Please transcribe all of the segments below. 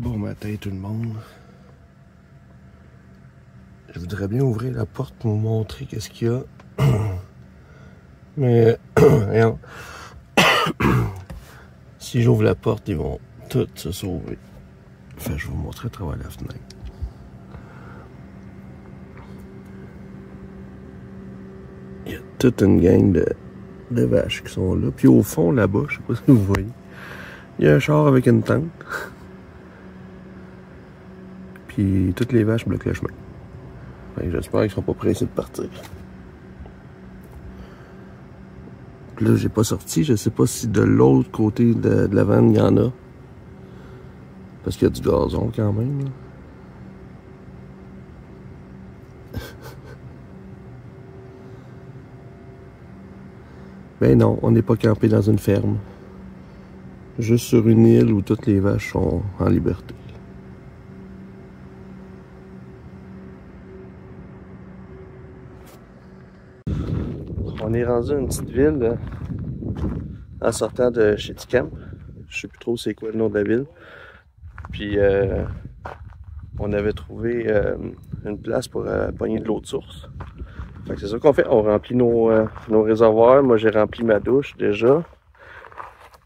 Bon matin tout le monde. Je voudrais bien ouvrir la porte pour vous montrer qu'est-ce qu'il y a. Mais rien. Si j'ouvre la porte, ils vont tous se sauver. Enfin, je vais vous montrer à travers la fenêtre. Il y a toute une gang de vaches qui sont là. Puis au fond, là-bas, je sais pas si vous voyez, il y a un char avec une tente. Puis toutes les vaches bloquent le chemin. J'espère qu'ils seront pas pressés de partir. Puis là, j'ai pas sorti. Je sais pas si de l'autre côté de la vanne, il y en a. Parce qu'il y a du gazon quand même. Ben non, on n'est pas campé dans une ferme. Juste sur une île où toutes les vaches sont en liberté. On est rendu à une petite ville là, en sortant de chez Ticam. Je sais plus trop c'est quoi le nom de la ville. Puis on avait trouvé une place pour pogner de l'eau de source. Fait que c'est ça qu'on fait, on remplit nos réservoirs. Moi j'ai rempli ma douche déjà.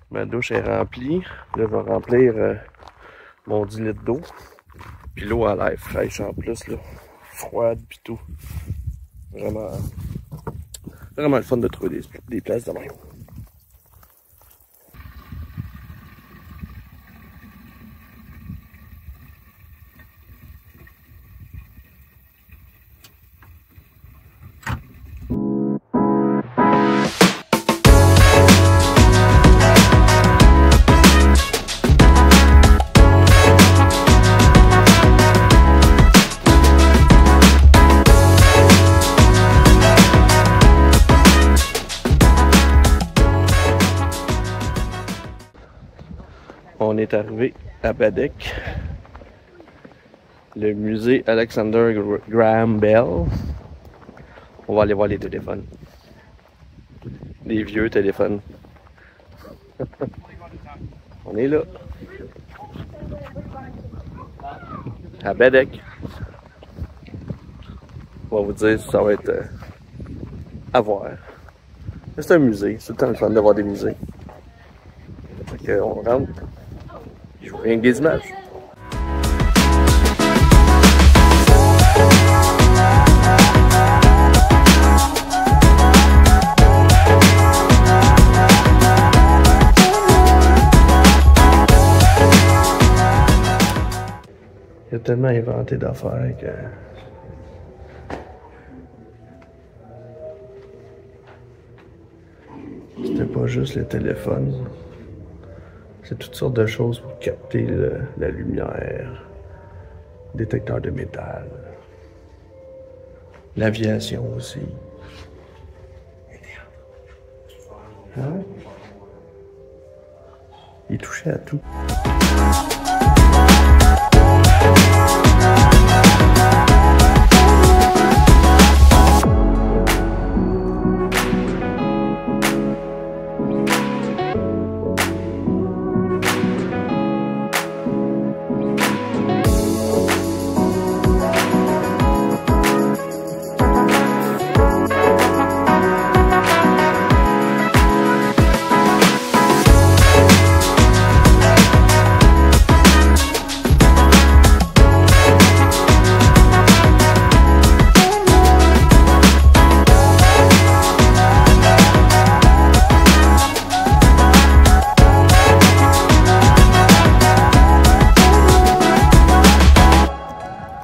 Ma douche est remplie. Là je vais remplir mon 10 litres d'eau. Puis l'eau a l'air fraîche en plus, là. Froide pis tout. Vraiment le fun de trouver des places de même. On est arrivé à Baddeck, le musée Alexander Graham Bell. On va aller voir les téléphones. Les vieux téléphones. On est là. À Baddeck. On va vous dire si ça va être à voir. C'est un musée, c'est tout le temps le fun de voir des musées. Fait qu'on rentre. Je vous rien que des images. Il a tellement inventé d'affaires que... C'était pas juste les téléphones. C'est toutes sortes de choses pour capter la lumière, détecteur de métal, l'aviation aussi. Hein? Il touchait à tout.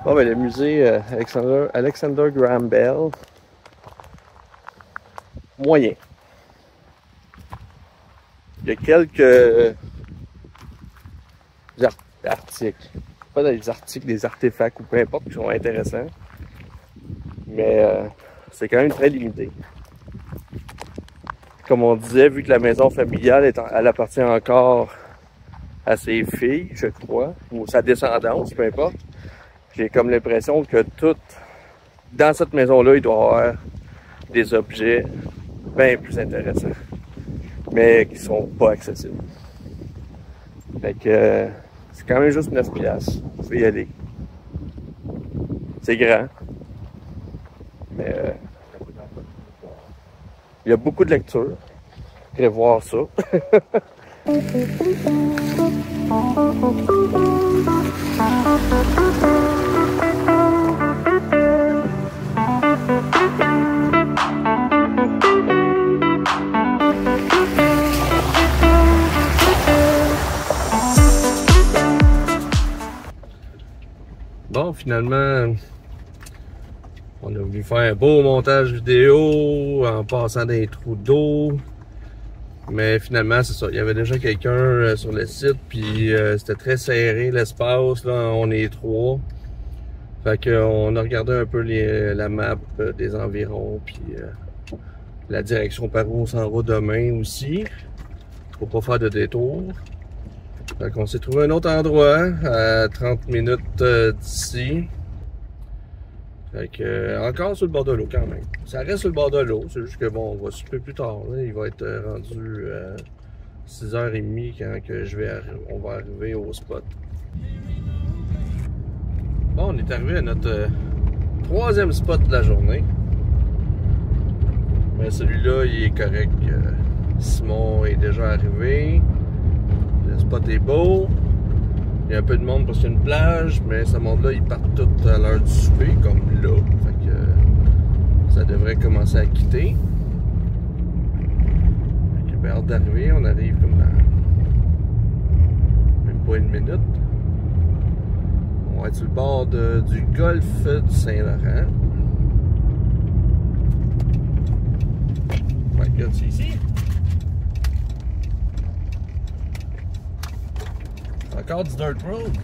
Bon, ben, le musée Alexander Graham Bell, moyen. Il y a quelques articles, pas des articles, des artefacts ou peu importe qui sont intéressants, mais c'est quand même très limité. Comme on disait, vu que la maison familiale, elle appartient encore à ses filles, je crois, ou sa descendance, peu importe. J'ai comme l'impression que tout, dans cette maison-là, il doit y avoir des objets bien plus intéressants, mais qui sont pas accessibles. Fait que C'est quand même juste 9 piastres. Vous pouvez y aller. C'est grand. Mais il y a beaucoup de lectures. Allez voir ça. Bon, finalement, on a voulu faire un beau montage vidéo en passant des trous d'eau. Mais finalement, c'est ça. Il y avait déjà quelqu'un sur le site, puis c'était très serré l'espace. Là, on est 3. Fait qu'on a regardé un peu la map des environs, puis la direction par où on s'en va demain aussi. Pour pas faire de détour. Fait qu'on s'est trouvé un autre endroit à 30 minutes d'ici. Fait que, encore sur le bord de l'eau quand même. Ça reste sur le bord de l'eau, c'est juste que bon, on va souper plus tard. Là. Il va être rendu 6h30 quand que on va arriver au spot. Bon, on est arrivé à notre 3e spot de la journée. Mais celui-là, il est correct. Simon est déjà arrivé. Le spot est beau. Il y a un peu de monde parce qu'il y a une plage, mais ce monde-là, ils partent tout à l'heure du souper, comme là. Fait que ça devrait commencer à quitter. J'ai bien hâte d'arriver. On arrive comme dans même pas une minute. On va être sur le bord du golfe du Saint-Laurent. Oh my God, c'est ici. Encore du dirt road.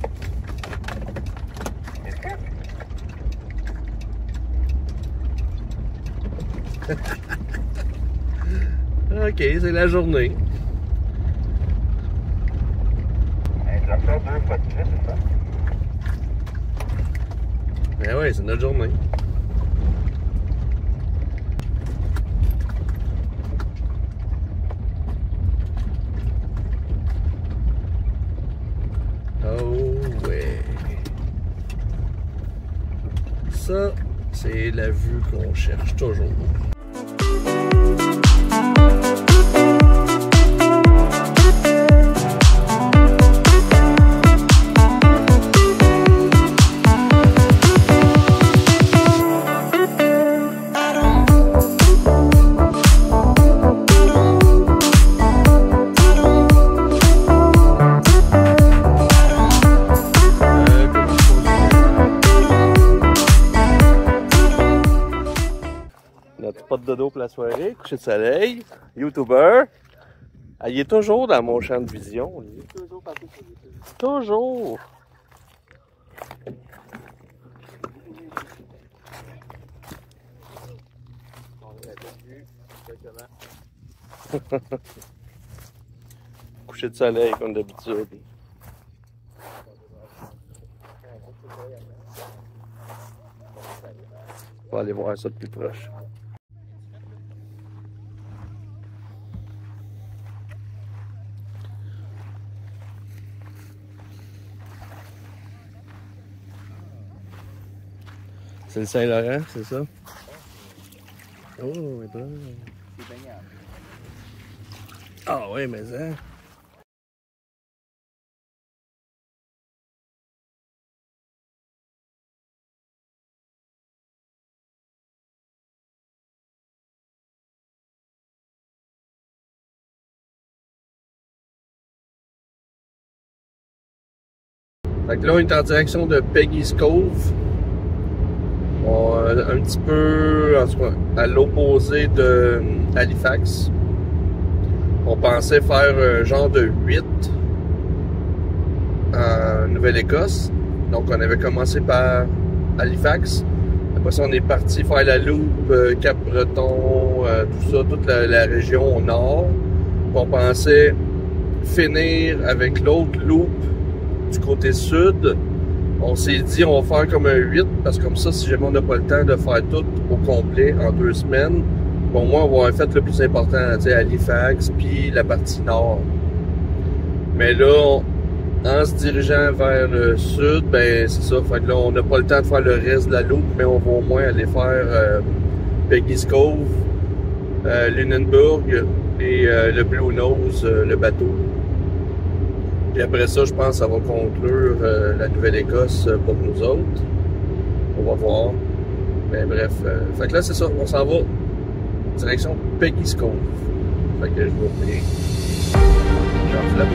Ok, c'est la journée. Je vais faire 2 fois de suite, c'est ça? Ben ouais, c'est notre journée. Oh ouais. Ça, c'est la vue qu'on cherche toujours. Notre spot de dos pour la soirée, coucher de soleil, YouTuber. Ah, il est toujours dans mon champ de vision. Il est toujours partout sur YouTube. Toujours! Coucher de soleil comme d'habitude. On va aller voir ça de plus proche. C'est le Saint-Laurent, c'est ça? Oh, et là. C'est baignable. Ah oui, mais hein? Fait que là, on est en direction de Peggy's Cove. Un petit peu, en tout cas, à l'opposé de Halifax. On pensait faire un genre de 8 en Nouvelle-Écosse. Donc, on avait commencé par Halifax. Après ça, on est parti faire la loupe, Cap-Breton, tout ça, toute la région au nord. On pensait finir avec l'autre loupe du côté sud. On s'est dit, on va faire comme un 8, parce que comme ça, si jamais on n'a pas le temps de faire tout au complet en 2 semaines, bon, moi, on va avoir fait le plus important, tu sais, Halifax, puis la partie nord. Mais là, en se dirigeant vers le sud, ben c'est ça. Fait que là, on n'a pas le temps de faire le reste de la loupe, mais on va au moins aller faire Peggy's Cove, Lunenburg et le Blue Nose, le bateau. Puis après ça, je pense que ça va conclure la Nouvelle-Écosse pour nous autres. On va voir. Mais bref, fait que là, c'est ça. On s'en va direction Peggy's Cove. Fait que je vous reviens. J'en là-bas.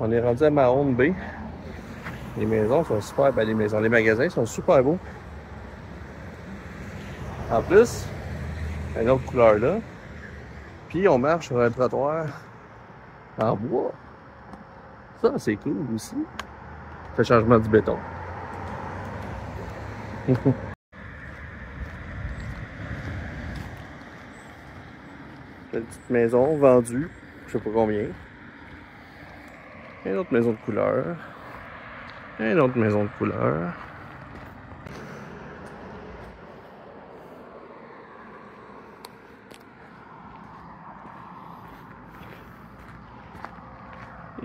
On est rendu à Mahone Bay. Les maisons sont super belles, les magasins sont super beaux. En plus, une autre couleur là. Puis on marche sur un trottoir en bois. Ça, c'est cool aussi. C'est le changement du béton. Une petite maison vendue, je sais pas combien. Une autre maison de couleur. Une autre maison de couleur.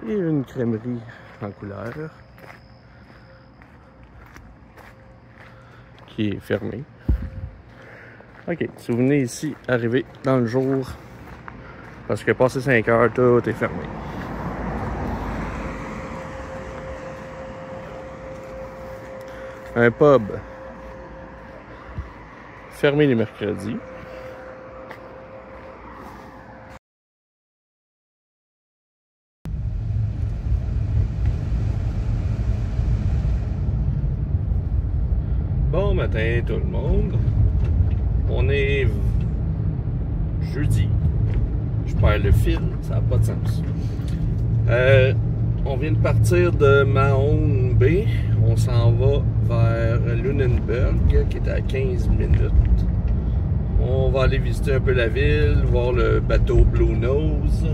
Et une crèmerie en couleur. Qui est fermée. Ok, si vous venez ici, arrivez dans le jour. Parce que passé 5 heures, tout est fermé. Un pub fermé les mercredis. Bon matin tout le monde. On est jeudi. Je perds le fil, ça n'a pas de sens. On vient de partir de Mahone Bay. On s'en va vers Lunenburg, qui est à 15 minutes. On va aller visiter un peu la ville, voir le bateau Blue Nose.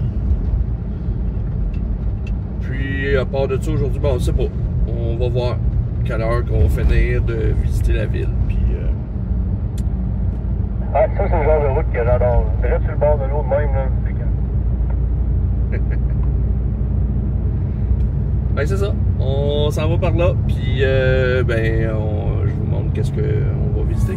Puis, à part de ça, aujourd'hui, bon, on sait pas. On va voir quelle heure qu'on va finir de visiter la ville. Puis, ah, ça, c'est le genre de route que j'adore. C'est là sur le bord de l'eau de même, là. Ben c'est ça, on s'en va par là, puis je vous montre qu'est-ce qu'on va visiter.